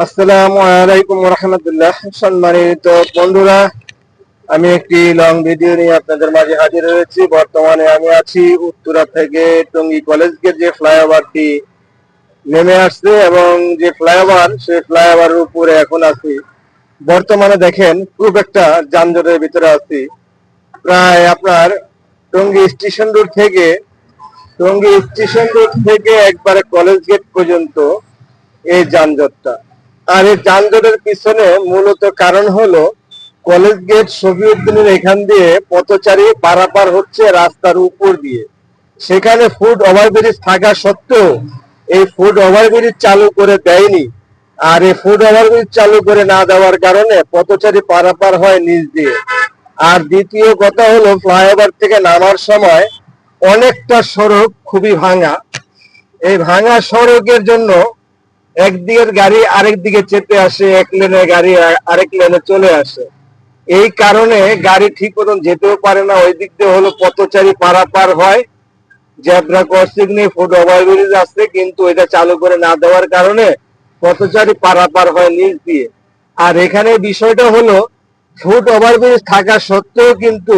আসসালামু আলাইকুম ওয়া রাহমাতুল্লাহ। সম্মানিত বন্ধুরা, আমি একটি লং ভিডিও নিয়ে আপনাদের মাঝে হাজির হয়েছি। বর্তমানে আমি আছি উত্তরা থেকে টঙ্গী কলেজ গেট যে ফ্লাইওভারটি নেমে আসছে এবং যে ফ্লাইওভার সেই ফ্লাইওভারের উপরে এখন আছি। বর্তমানে দেখেন খুব একটা যানজটের ভিতরে আছি। প্রায় আপনার টঙ্গী স্টেশন রোড থেকে একবারে কলেজ গেট পর্যন্ত এই যানজটটা। আর এই যানজটের পিছনে মূলত কারণ হলো কলেজ গেট শফিউদ্দিনের এখান দিয়ে পথচারী পারাপার হচ্ছে রাস্তার উপর দিয়ে। সেখানে ফুট ওভারব্রিজ থাকা সত্ত্বেও এই ফুট ওভারব্রিজ চালু করে দেয়নি। আর এই ফুট ওভারব্রিজ চালু করে না দেওয়ার কারণে পথচারী পারাপার হয় নিচ দিয়ে। আর দ্বিতীয় কথা হলো ফ্লাইওভার থেকে নামার সময় অনেকটা সড়ক খুবই ভাঙা। এই ভাঙা সড়কের জন্য একদিকের গাড়ি আরেক দিকে চেপে আসে, এক লেনে গাড়ি আরেক লেনে চলে আসে। এই কারণে গাড়ি ঠিক মতন যেতেও পারে না। ওই দিক দিয়ে হলো পথচারী পারাপার হয়। জেব্রা ক্রসিং নেই, ফুট ওভারব্রিজ আছে, কিন্তু এটা চালু করে না দেওয়ার কারণে পথচারী পারাপার হয় নিচ দিয়ে। আর এখানে বিষয়টা হলো ফুট ওভারব্রিজ থাকা সত্ত্বেও কিন্তু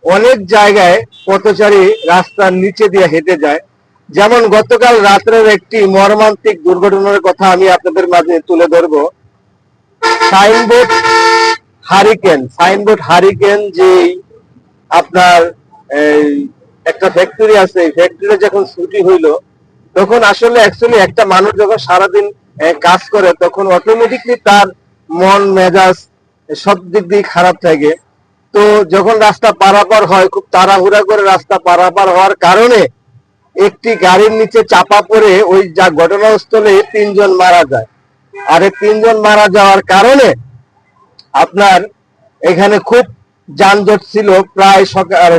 অনেক জায়গায় পথচারী রাস্তার নিচে দিয়ে হেঁটে যায়। যেমন গতকাল রাত্রের একটি মর্মান্তিক দুর্ঘটনার কথা আমি আপনাদের মাঝে তুলে ধরবো। সাইনবোর্ড হারিকেন যে আপনার এই একটা ফ্যাক্টরি আছে, এই ফ্যাক্টরি যখন ছুটি হইলো তখন আসলে অ্যাকচুয়ালি একটা মানুষ যখন সারাদিন কাজ করে তখন অটোমেটিকলি তার মন মেজাজ সব দিক দিয়ে খারাপ থাকে। তো যখন রাস্তা পারাপার হয় খুব তাড়াহুড়া করে রাস্তা পারাপার হওয়ার কারণে একটি গাড়ির নিচে চাপা পড়ে ওই যা ঘটনাস্থলে 3 জন মারা যায়। আর এই 3 জন মারা যাওয়ার কারণে আপনার এখানে খুব যানজট ছিল। প্রায়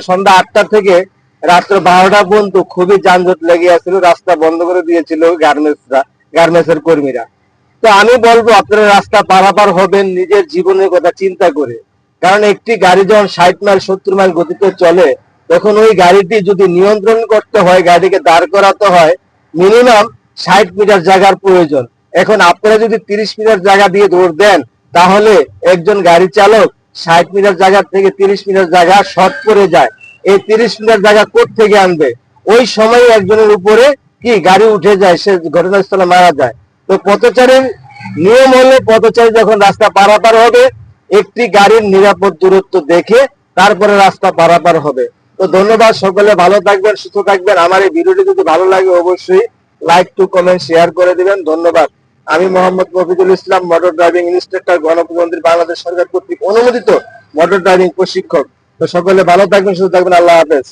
সন্ধ্যা 8টা থেকে রাত্র 12টা পর্যন্ত খুবই যানজট লেগে আছিল। রাস্তা বন্ধ করে দিয়েছিল গার্মেন্টসের কর্মীরা। তো আমি বলবো আপনারা রাস্তা পারাপার হবেন নিজের জীবনের কথা চিন্তা করে। কারণ একটি গাড়ি যখন 60 মাইল 70 মাইল গতিতে চলে তখন ওই গাড়িটি যদি নিয়ন্ত্রণ করতে হয়, গাড়িকে দাঁড় করাতে হয়, মিনিমাম 60 মিটার জায়গার প্রয়োজন। এখন আপনারা যদি 30 মিটার জায়গা দিয়ে দৌড় দেন তাহলে একজন গাড়ি চালক 60 মিটার জায়গা থেকে 30 মিটার জায়গা শর্ট করে যায়। এই 30 মিটার জায়গা কোথা থেকে আনবে? ওই সময় একজনের উপরে কি গাড়ি উঠে যায়, সে ঘটনাস্থলে মারা যায়। তো পথচারীর নিয়ম হলে পথচারী যখন রাস্তা পারাপার হবে একটি গাড়ির নিরাপদ দূরত্ব দেখে তারপরে রাস্তা পারাপার হবে। তো ধন্যবাদ, সকলে ভালো থাকবেন, সুস্থ থাকবেন। আমার এই ভিডিওটি যদি ভালো লাগে অবশ্যই লাইক টু কমেন্ট শেয়ার করে দিবেন। ধন্যবাদ। আমি মোহাম্মদ মফিদুল ইসলাম, মোটর ড্রাইভিং ইন্সট্রাক্টর, গণপ্রজাতন্ত্রী বাংলাদেশ সরকার কর্তৃক অনুমোদিত মোটর ড্রাইভিং প্রশিক্ষক। তো সকলে ভালো থাকবেন, সুস্থ থাকবেন। আল্লাহ হাফেজ।